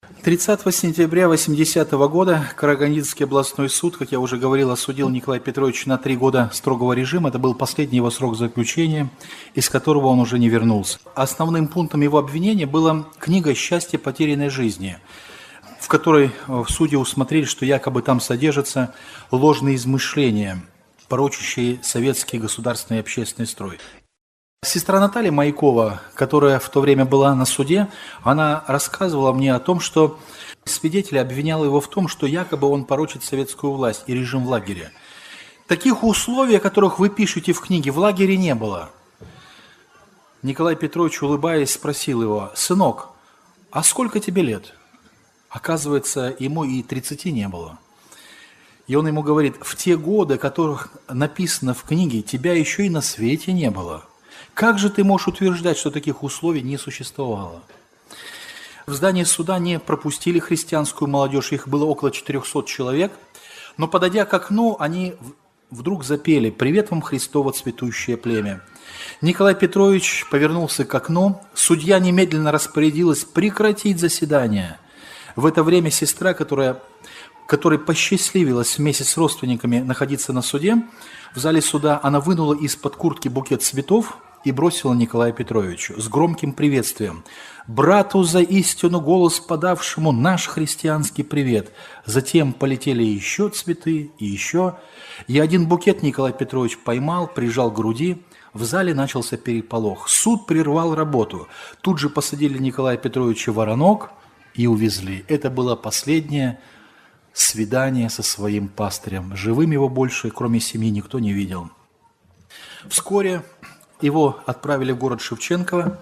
30 сентября 80-го года Карагандинский областной суд, как я уже говорил, осудил Николая Петровича на 3 года строгого режима. Это был последний его срок заключения, из которого он уже не вернулся. Основным пунктом его обвинения была книга «Счастье потерянной жизни», в которой в суде усмотрели, что якобы там содержатся ложные измышления, порочащие советский государственный и общественный строй. Сестра Наталья Маякова, которая в то время была на суде, она рассказывала мне о том, что свидетель обвинял его в том, что якобы он порочит советскую власть и режим в лагере. Таких условий, о которых вы пишете в книге, в лагере не было. Николай Петрович, улыбаясь, спросил его: «Сынок, а сколько тебе лет?» Оказывается, ему и 30 не было. И он ему говорит: «В те годы, о которых написано в книге, тебя еще и на свете не было. Как же ты можешь утверждать, что таких условий не существовало?» В здание суда не пропустили христианскую молодежь, их было около 400 человек, но, подойдя к окну, они вдруг запели: «Привет вам, Христово цветущее племя». Николай Петрович повернулся к окну, судья немедленно распорядилась прекратить заседание. В это время сестра, которой посчастливилось вместе с родственниками находиться на суде, в зале суда, она вынула из-под куртки букет цветов и бросила Николаю Петровичу с громким приветствием: «Брату за истину голос подавшему наш христианский привет». Затем полетели еще цветы и еще. И один букет Николай Петрович поймал, прижал к груди. В зале начался переполох. Суд прервал работу. Тут же посадили Николая Петровича в воронок и увезли. Это было последнее свидание со своим пастырем. Живым его больше, кроме семьи, никто не видел. Вскоре его отправили в город Шевченково.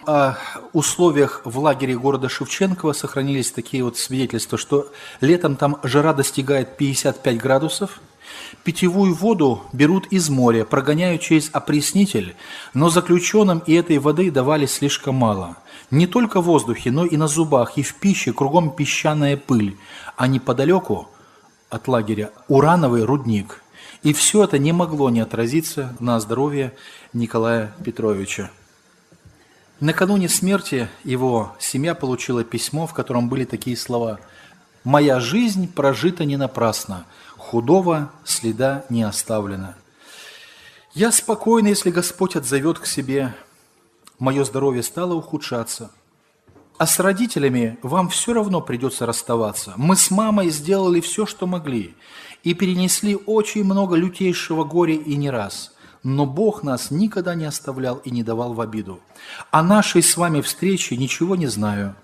О условиях в лагере города Шевченково сохранились такие вот свидетельства, что летом там жара достигает 55 градусов, питьевую воду берут из моря, прогоняют через опреснитель, но заключенным и этой воды давали слишком мало. Не только в воздухе, но и на зубах, и в пище кругом песчаная пыль, а неподалеку от лагеря урановый рудник. И все это не могло не отразиться на здоровье Николая Петровича. Накануне смерти его семья получила письмо, в котором были такие слова: «Моя жизнь прожита не напрасно, худого следа не оставлено. Я спокойна, если Господь отзовет к себе. Мое здоровье стало ухудшаться. А с родителями вам все равно придется расставаться. Мы с мамой сделали все, что могли, и перенесли очень много лютейшего горя и не раз. Но Бог нас никогда не оставлял и не давал в обиду. О нашей с вами встрече ничего не знаю.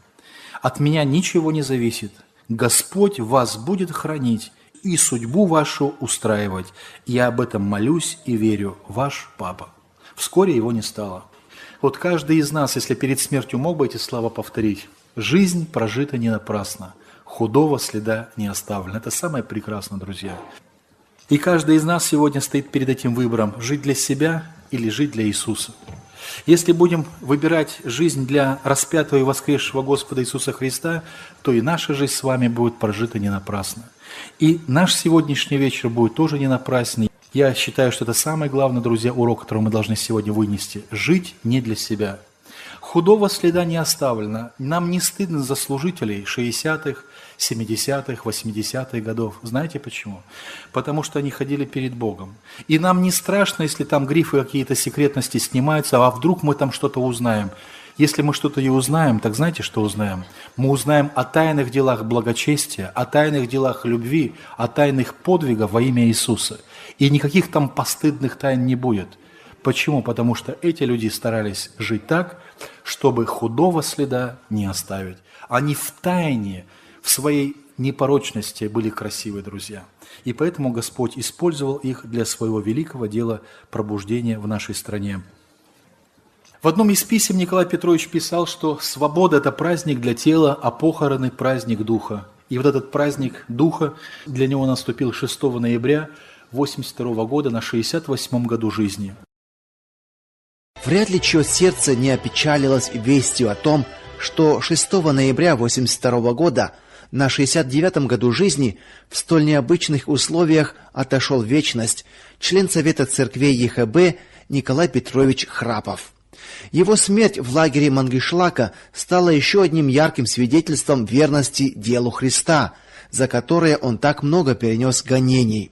От меня ничего не зависит. Господь вас будет хранить и судьбу вашу устраивать. Я об этом молюсь и верю. Ваш папа». Вскоре его не стало. Вот каждый из нас, если перед смертью мог бы эти слова повторить: «Жизнь прожита не напрасно, худого следа не оставлено». Это самое прекрасное, друзья. И каждый из нас сегодня стоит перед этим выбором: жить для себя или жить для Иисуса. Если будем выбирать жизнь для распятого и воскресшего Господа Иисуса Христа, то и наша жизнь с вами будет прожита не напрасно. И наш сегодняшний вечер будет тоже не напрасный. Я считаю, что это самый главный, друзья, урок, который мы должны сегодня вынести. Жить не для себя. Худого следа не оставлено. Нам не стыдно за служителей 60-х, 70-х, 80-х годов. Знаете почему? Потому что они ходили перед Богом. И нам не страшно, если там грифы какие-то секретности снимаются, а вдруг мы там что-то узнаем. Если мы что-то и узнаем, так знаете, что узнаем? Мы узнаем о тайных делах благочестия, о тайных делах любви, о тайных подвигах во имя Иисуса. И никаких там постыдных тайн не будет. Почему? Потому что эти люди старались жить так, чтобы худого следа не оставить. Они в тайне, в своей непорочности были красивые, друзья. И поэтому Господь использовал их для своего великого дела пробуждения в нашей стране. В одном из писем Николай Петрович писал, что свобода – это праздник для тела, а похороны – праздник духа. И вот этот праздник духа для него наступил 6 ноября 1982 года на 68-м году жизни. Вряд ли чье сердце не опечалилось вестью о том, что 6 ноября 1982 года на 69-м году жизни в столь необычных условиях отошел в вечность член Совета церквей ЕХБ Николай Петрович Храпов. Его смерть в лагере Мангышлака стала еще одним ярким свидетельством верности делу Христа, за которое он так много перенес гонений.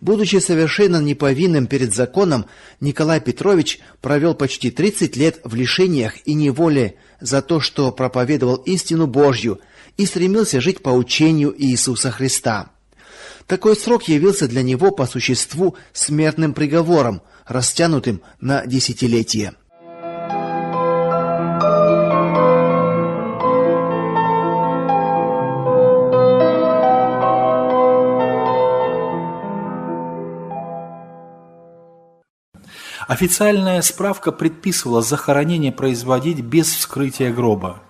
Будучи совершенно неповинным перед законом, Николай Петрович провел почти 30 лет в лишениях и неволе за то, что проповедовал истину Божью и стремился жить по учению Иисуса Христа. Такой срок явился для него по существу смертным приговором, растянутым на десятилетия. Официальная справка предписывала захоронение производить без вскрытия гроба.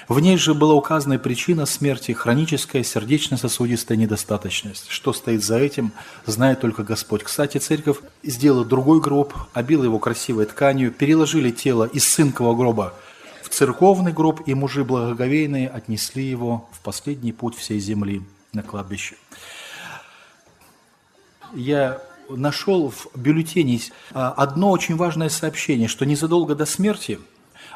В ней же была указана причина смерти – хроническая сердечно-сосудистая недостаточность. Что стоит за этим, знает только Господь. Кстати, церковь сделала другой гроб, обила его красивой тканью, переложили тело из цинкового гроба в церковный гроб, и мужи благоговейные отнесли его в последний путь всей земли на кладбище. Я нашел в бюллетене одно очень важное сообщение, что незадолго до смерти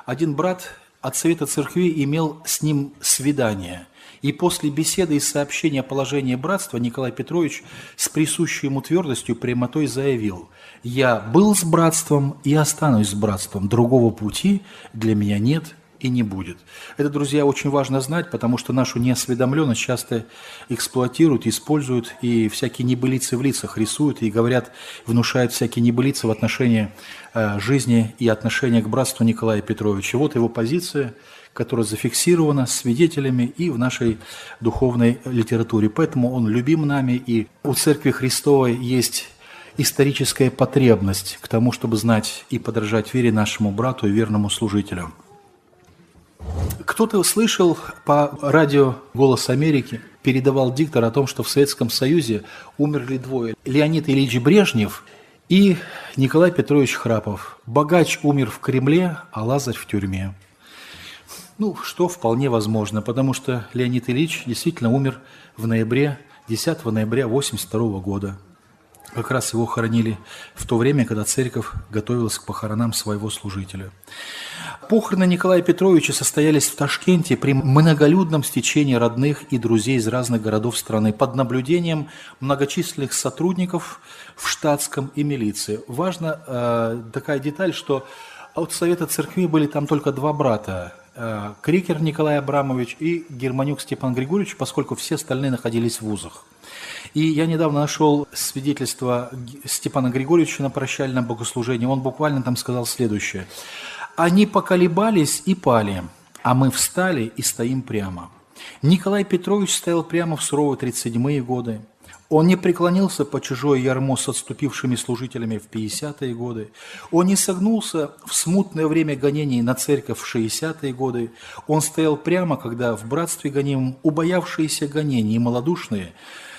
один брат от Совета Церкви имел с ним свидание. И после беседы и сообщения о положении братства Николай Петрович с присущей ему твердостью, прямотой заявил: «Я был с братством и останусь с братством, другого пути для меня нет и не будет». Это, друзья, очень важно знать, потому что нашу неосведомленность часто эксплуатируют, используют и всякие небылицы в лицах рисуют и говорят, внушают всякие небылицы в отношении жизни и отношения к братству Николая Петровича. Вот его позиция, которая зафиксирована свидетелями и в нашей духовной литературе. Поэтому он любим нами, и у Церкви Христовой есть историческая потребность к тому, чтобы знать и подражать вере нашему брату и верному служителю. Кто-то слышал по радио «Голос Америки», передавал диктор о том, что в Советском Союзе умерли двое. Леонид Ильич Брежнев и Николай Петрович Храпов. Богач умер в Кремле, а Лазарь в тюрьме. Ну, что вполне возможно, потому что Леонид Ильич действительно умер в ноябре, 10 ноября 1982 года. Как раз его хоронили в то время, когда церковь готовилась к похоронам своего служителя. Похороны Николая Петровича состоялись в Ташкенте при многолюдном стечении родных и друзей из разных городов страны под наблюдением многочисленных сотрудников в штатском и милиции. Важна такая деталь, что от Совета Церкви были там только два брата. Крикер Николай Абрамович и Германюк Степан Григорьевич, поскольку все остальные находились в вузах. И я недавно нашел свидетельство Степана Григорьевича на прощальном богослужении. Он буквально там сказал следующее: «Они поколебались и пали, а мы встали и стоим прямо». Николай Петрович стоял прямо в суровые 37-е годы. Он не преклонился по чужое ярмо с отступившими служителями в 50-е годы. Он не согнулся в смутное время гонений на церковь в 60-е годы. Он стоял прямо, когда в братстве гонимом убоявшиеся гонений и малодушные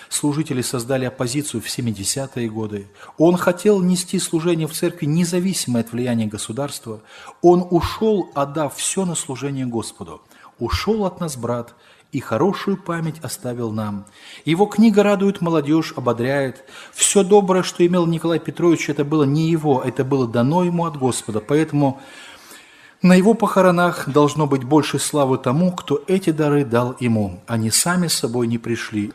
служители создали оппозицию в 70-е годы. Он хотел нести служение в церкви независимое от влияния государства. Он ушел, отдав все на служение Господу. Ушел от нас брат, и хорошую память оставил нам. Его книга радует молодежь, ободряет. Все доброе, что имел Николай Петрович, это было не его, это было дано ему от Господа. Поэтому на его похоронах должно быть больше славы тому, кто эти дары дал ему. Они сами с собой не пришли.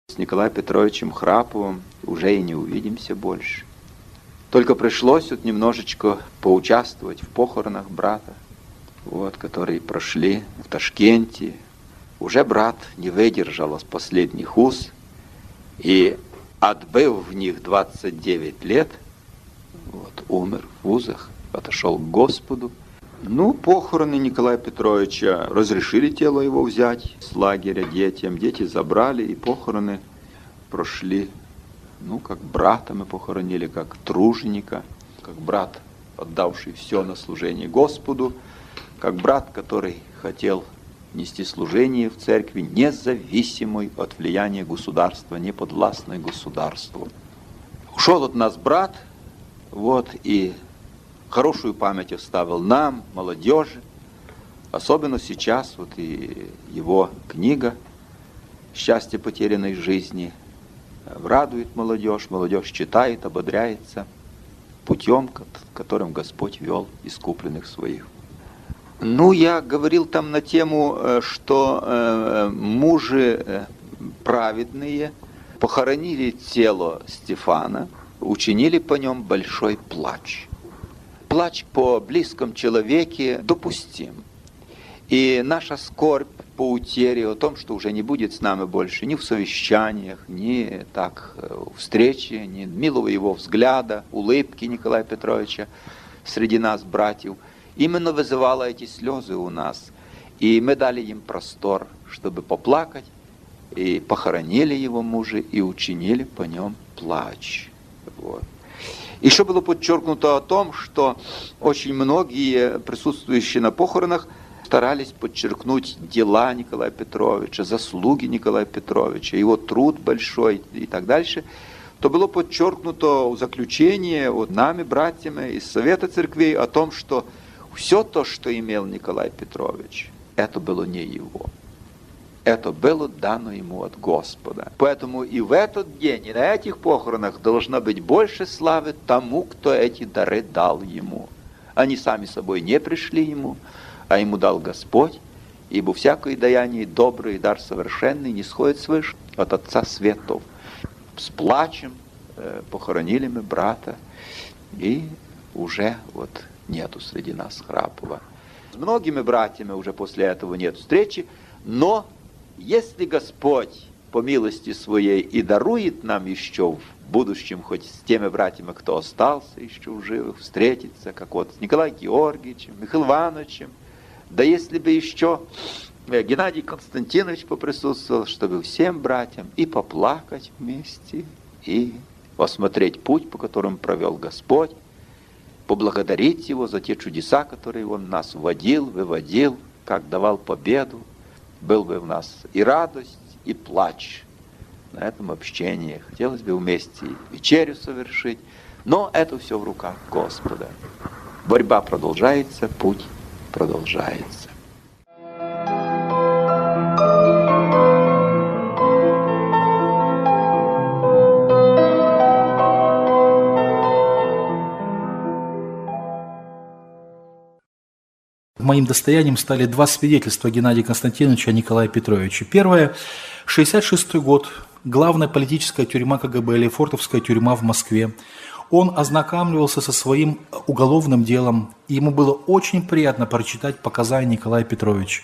С Николаем Петровичем Храповым уже и не увидимся больше. Только пришлось вот немножечко поучаствовать в похоронах брата, которые прошли в Ташкенте. Уже брат не выдержал из последних уз, и, отбыв в них 29 лет, умер в вузах, отошел к Господу. Похороны Николая Петровича разрешили тело его взять с лагеря детям. Дети забрали, и похороны прошли. Как брата мы похоронили, как труженика, как брат, отдавший все на служение Господу, как брат, который хотел нести служение в церкви, независимой от влияния государства, не подвластной государству. Ушел от нас брат, и хорошую память оставил нам, молодежи. Особенно сейчас и его книга «Счастье потерянной жизни» радует молодежь. Молодежь читает, ободряется. путем, которым Господь вел искупленных своих. Ну, я говорил там на тему, что мужи праведные похоронили тело Стефана, учинили по нем большой плач. Плач по близком человеке допустим. И наша скорбь по утере, о том, что уже не будет с нами больше ни в совещаниях, ни так встречи, ни милого его взгляда, улыбки Николая Петровича среди нас, братьев, именно вызывала эти слезы у нас. И мы дали им простор, чтобы поплакать, и похоронили его мужа, и учинили по нем плач. Вот. Еще было подчеркнуто о том, что очень многие присутствующие на похоронах старались подчеркнуть дела Николая Петровича, заслуги Николая Петровича, его труд большой и так дальше, то было подчеркнуто в заключении вот нами, братьями из Совета Церквей, о том, что все то, что имел Николай Петрович, это было не его. Это было дано ему от Господа. Поэтому и в этот день, и на этих похоронах должно быть больше славы тому, кто эти дары дал ему. Они сами собой не пришли ему, а ему дал Господь, ибо всякое даяние добрый и дар совершенный не сходит свыше от Отца Светов. С плачем похоронили мы брата, и уже вот нету среди нас Храпова. С многими братьями уже после этого нет встречи, но если Господь по милости Своей и дарует нам еще в будущем, хоть с теми братьями, кто остался еще в живых, встретиться, как вот с Николаем Георгиевичем, Михаилом Ивановичем, да если бы еще Геннадий Константинович поприсутствовал, чтобы всем братьям и поплакать вместе, и посмотреть путь, по которому провел Господь, поблагодарить Его за те чудеса, которые Он нас вводил, выводил, как давал победу. Был бы у нас и радость, и плач на этом общении. Хотелось бы вместе вечерю совершить, но это все в руках Господа. Борьба продолжается, путь продолжается. Моим достоянием стали два свидетельства Геннадия Константиновича о Николае Петровиче. Первое. 1966 год. Главная политическая тюрьма КГБ, Лефортовская тюрьма в Москве. Он ознакомливался со своим уголовным делом, и ему было очень приятно прочитать показания Николая Петровича.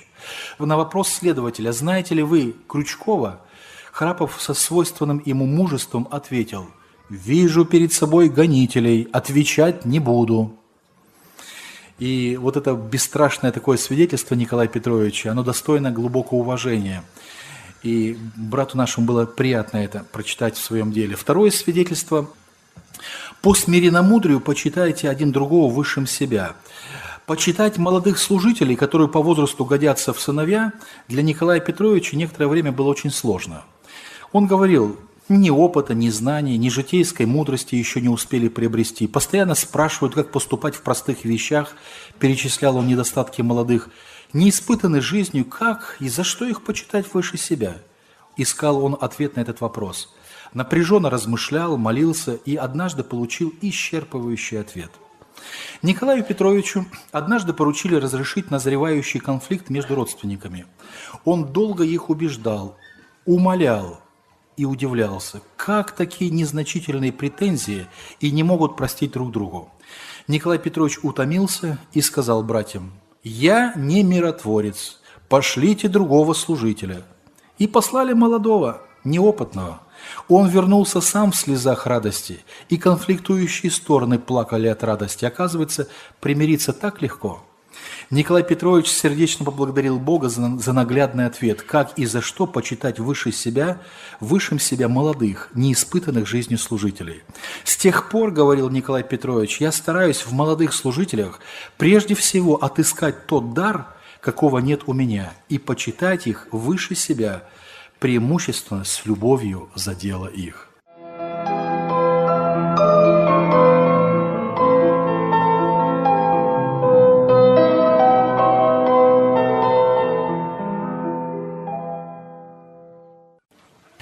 На вопрос следователя, знаете ли вы Крючкова, Храпов со свойственным ему мужеством ответил: «Вижу перед собой гонителей, отвечать не буду». И вот это бесстрашное такое свидетельство Николая Петровича, оно достойно глубокого уважения. И брату нашему было приятно это прочитать в своем деле. Второе свидетельство. «По смиренномудрию почитайте один другого высшим себя». Почитать молодых служителей, которые по возрасту годятся в сыновья, для Николая Петровича некоторое время было очень сложно. Он говорил: ни опыта, ни знаний, ни житейской мудрости еще не успели приобрести. Постоянно спрашивают, как поступать в простых вещах, перечислял он недостатки молодых. Не испытаны жизнью, как и за что их почитать выше себя? Искал он ответ на этот вопрос. Напряженно размышлял, молился и однажды получил исчерпывающий ответ. Николаю Петровичу однажды поручили разрешить назревающий конфликт между родственниками. Он долго их убеждал, умолял и удивлялся, как такие незначительные претензии и не могут простить друг другу. Николай Петрович утомился и сказал братьям: «Я не миротворец, пошлите другого служителя». И послали молодого, неопытного. Он вернулся сам в слезах радости, и конфликтующие стороны плакали от радости. Оказывается, примириться так легко. Николай Петрович сердечно поблагодарил Бога за наглядный ответ, как и за что почитать высшим себя молодых, неиспытанных жизнью служителей. С тех пор, говорил Николай Петрович, я стараюсь в молодых служителях прежде всего отыскать тот дар, какого нет у меня, и почитать их выше себя, преимущественно с любовью за дело их.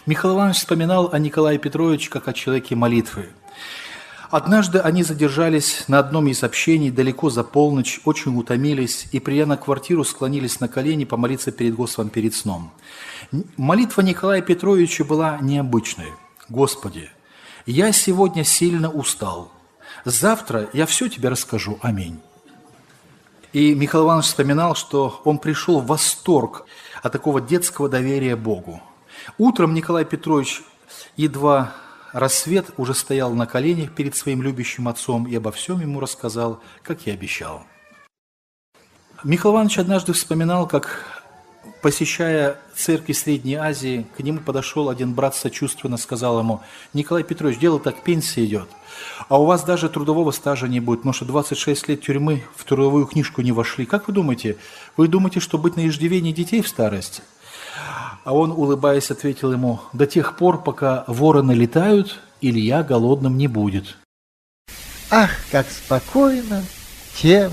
Михаил Иванович вспоминал о Николае Петровиче как о человеке молитвы. Однажды они задержались на одном из общений далеко за полночь, очень утомились и, придя на квартиру, склонились на колени помолиться перед Господом перед сном. Молитва Николая Петровича была необычной. «Господи, я сегодня сильно устал. Завтра я все тебе расскажу. Аминь». И Михаил Иванович вспоминал, что он пришел в восторг от такого детского доверия Богу. Утром Николай Петрович, едва рассвет, уже стоял на коленях перед своим любящим отцом и обо всем ему рассказал, как и обещал. Михаил Иванович однажды вспоминал, как, посещая церкви Средней Азии, к нему подошел один брат сочувственно, сказал ему: «Николай Петрович, дело так, пенсия идет, а у вас даже трудового стажа не будет, потому что 26 лет тюрьмы в трудовую книжку не вошли. Как вы думаете? Вы думаете, что быть на иждивении детей в старости?» А он, улыбаясь, ответил ему: «До тех пор, пока вороны летают, Илья голодным не будет». Ах, как спокойно тем,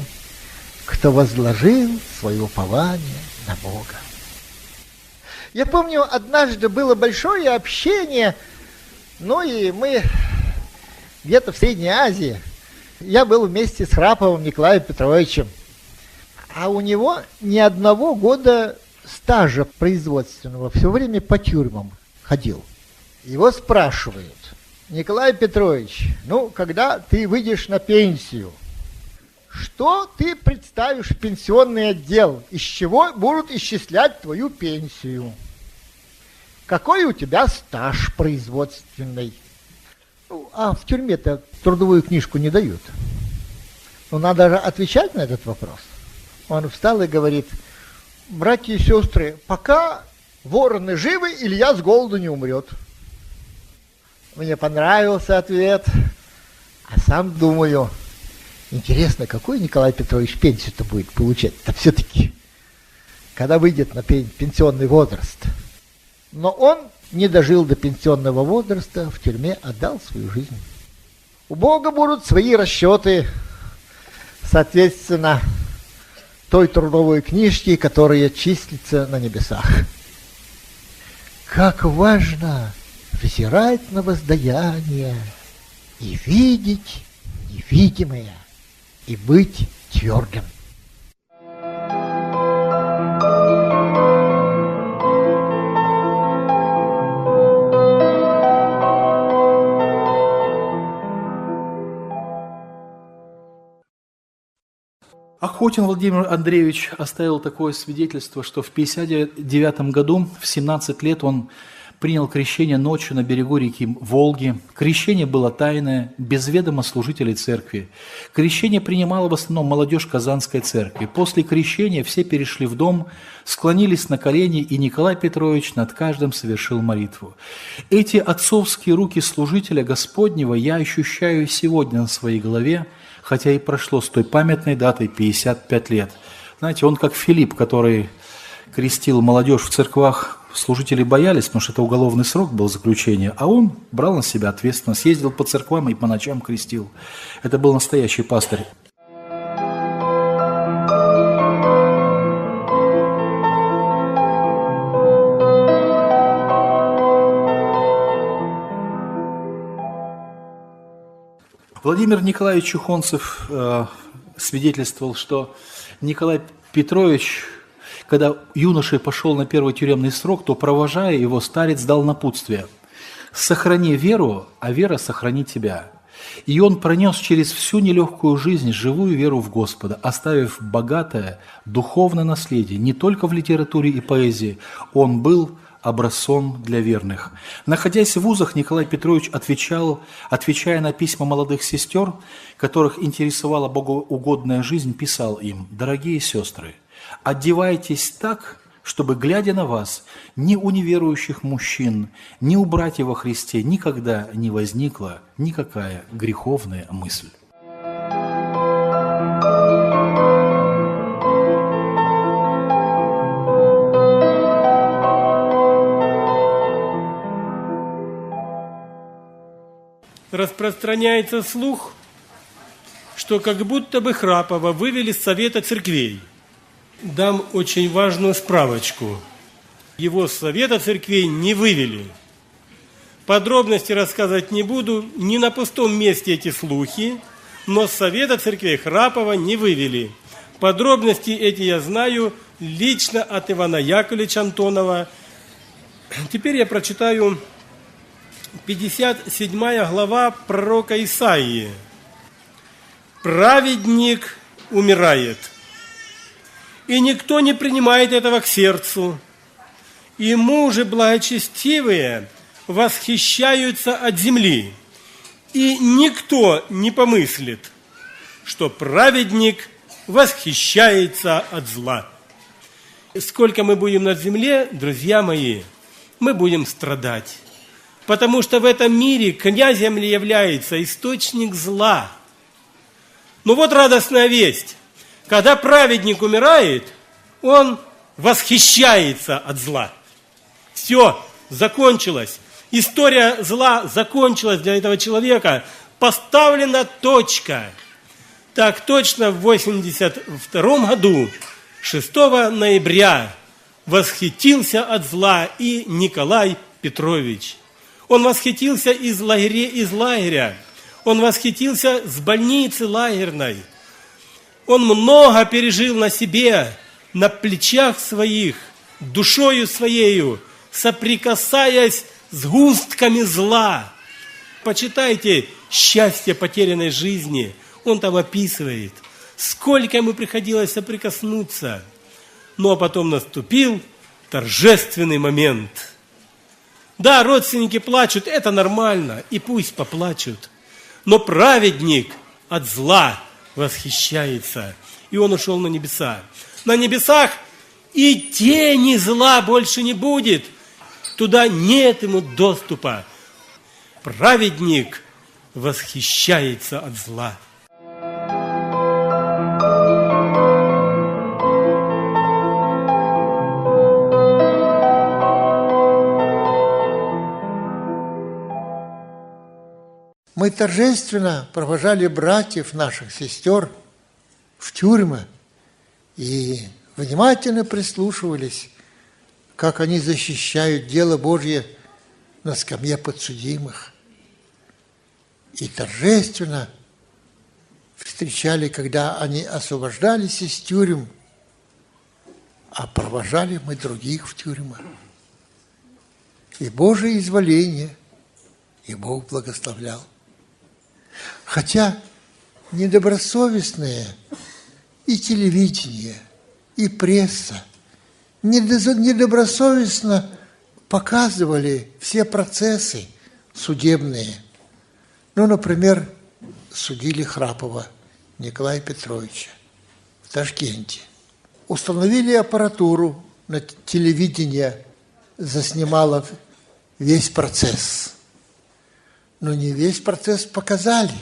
кто возложил свое упование на Бога. Я помню, однажды было большое общение, и мы где-то в Средней Азии. Я был вместе с Храповым Николаем Петровичем, а у него ни одного года стажа производственного, все время по тюрьмам ходил. Его спрашивают: «Николай Петрович, когда ты выйдешь на пенсию, что ты представишь в пенсионный отдел? Из чего будут исчислять твою пенсию? Какой у тебя стаж производственный?» А в тюрьме-то трудовую книжку не дают. Надо же отвечать на этот вопрос. Он встал и говорит: «Братья и сестры, пока вороны живы, Илья с голоду не умрет». Мне понравился ответ, а сам думаю: интересно, какой Николай Петрович пенсию-то будет получать-то все-таки, когда выйдет на пенсионный возраст. Но он не дожил до пенсионного возраста, в тюрьме отдал свою жизнь. У Бога будут свои расчеты, соответственно, той трудовой книжки, которая числится на небесах. Как важно взирать на воздаяние и видеть невидимое, и быть твердым. Охотин Владимир Андреевич оставил такое свидетельство, что в 1959 году, в 17 лет, он принял крещение ночью на берегу реки Волги. Крещение было тайное, без ведома служителей церкви. Крещение принимала в основном молодежь Казанской церкви. После крещения все перешли в дом, склонились на колени, и Николай Петрович над каждым совершил молитву. Эти отцовские руки служителя Господнего я ощущаю сегодня на своей голове, хотя и прошло с той памятной датой 55 лет. Знаете, он как Филипп, который крестил молодежь в церквах. Служители боялись, потому что это уголовный срок был заключение, а он брал на себя ответственность, ездил по церквам и по ночам крестил. Это был настоящий пастырь. Владимир Николаевич Чухонцев свидетельствовал, что Николай Петрович, когда юноша пошел на первый тюремный срок, то, провожая его, старец дал напутствие: «Сохрани веру, а вера сохранит тебя». И он пронес через всю нелегкую жизнь живую веру в Господа, оставив богатое духовное наследие не только в литературе и поэзии. Он был образцом для верных. Находясь в вузах, Николай Петрович отвечая на письма молодых сестер, которых интересовала богоугодная жизнь, писал им: «Дорогие сестры, одевайтесь так, чтобы, глядя на вас, ни у неверующих мужчин, ни у братьев во Христе никогда не возникла никакая греховная мысль». Распространяется слух, что как будто бы Храпова вывели с Совета церквей. Дам очень важную справочку. Его с Совета церквей не вывели. Подробности рассказывать не буду, не на пустом месте эти слухи, но с Совета Церквей Храпова не вывели. Подробности эти я знаю лично от Ивана Яковлевича Антонова. Теперь я прочитаю 57 глава пророка Исаии. «Праведник умирает, и никто не принимает этого к сердцу, и мужи благочестивые восхищаются от земли, и никто не помыслит, что праведник восхищается от зла». Сколько мы будем на земле, друзья мои, мы будем страдать, потому что в этом мире князем ли является источник зла. Ну вот радостная весть. Когда праведник умирает, он восхищается от зла. Все, закончилось. История зла закончилась для этого человека. Поставлена точка. Так точно в 1982 году, 6 ноября, восхитился от зла и Николай Петрович. Он восхитился из лагеря. Он восхитился с больницы лагерной. Он много пережил на себе, на плечах своих, душою своею, соприкасаясь с густками зла. Почитайте «Счастье потерянной жизни». Он там описывает, сколько ему приходилось соприкоснуться. Ну, а потом наступил торжественный момент. Да, родственники плачут, это нормально, и пусть поплачут. Но праведник от зла восхищается. И он ушел на небеса. На небесах и тени зла больше не будет. Туда нет ему доступа. Праведник восхищается от зла. Мы торжественно провожали братьев наших, сестер в тюрьмы и внимательно прислушивались, как они защищают дело Божье на скамье подсудимых. И торжественно встречали, когда они освобождались из тюрем, а провожали мы других в тюрьмы. И Божие изволение, и Бог благословлял. Хотя недобросовестные и телевидение, и пресса недобросовестно показывали все процессы судебные. Ну, например, судили Храпова Николая Петровича в Ташкенте. Установили аппаратуру на телевидение, заснимала весь процесс. Но не весь процесс показали,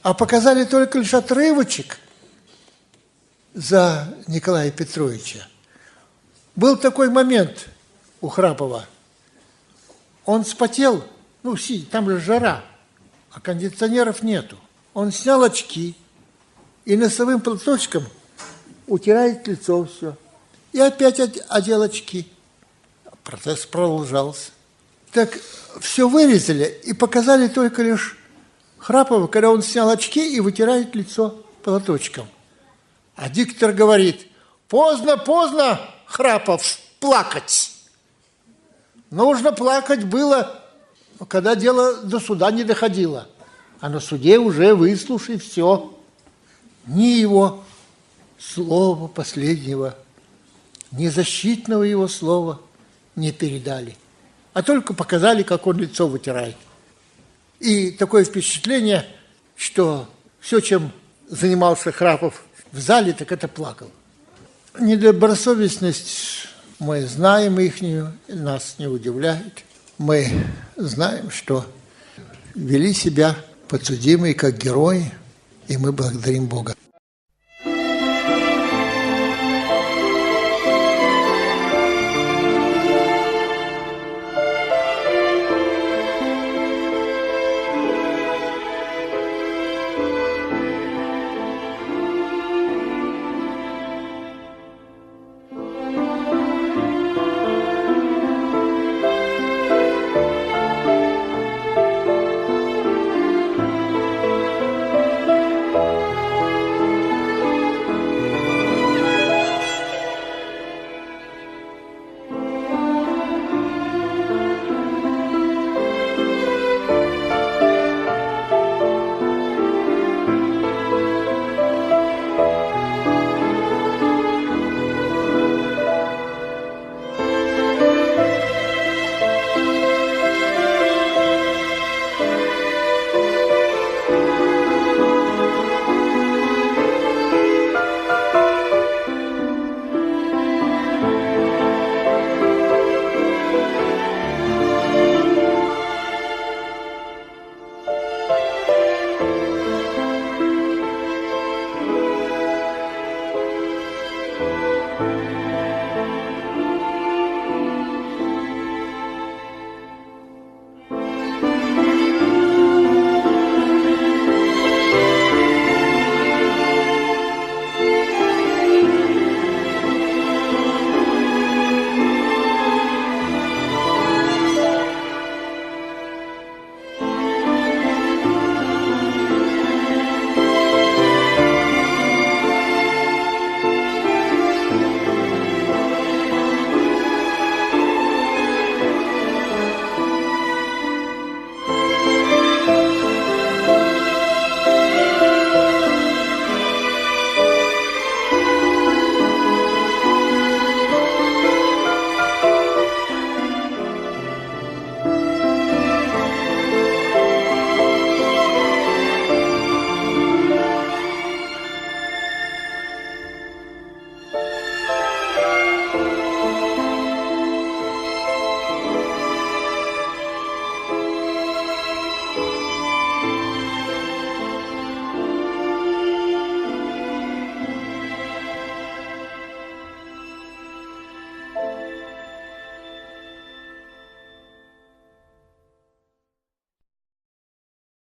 а показали только лишь отрывочек за Николая Петровича. Был такой момент у Храпова. Он вспотел, там же жара, а кондиционеров нету. Он снял очки и носовым платочком утирает лицо все. И опять одел очки. Процесс продолжался. Так все вырезали и показали только лишь Храпова, когда он снял очки и вытирает лицо платочком. А диктор говорит: поздно, Храпов, плакать. Нужно плакать было, когда дело до суда не доходило. А на суде уже выслушай все. Ни его слова последнего, ни защитного его слова не передали, а только показали, как он лицо вытирает. И такое впечатление, что все, чем занимался Храпов в зале, так это плакал. Недобросовестность, мы знаем ихнюю, нас не удивляет. Мы знаем, что вели себя подсудимые как герои, и мы благодарим Бога.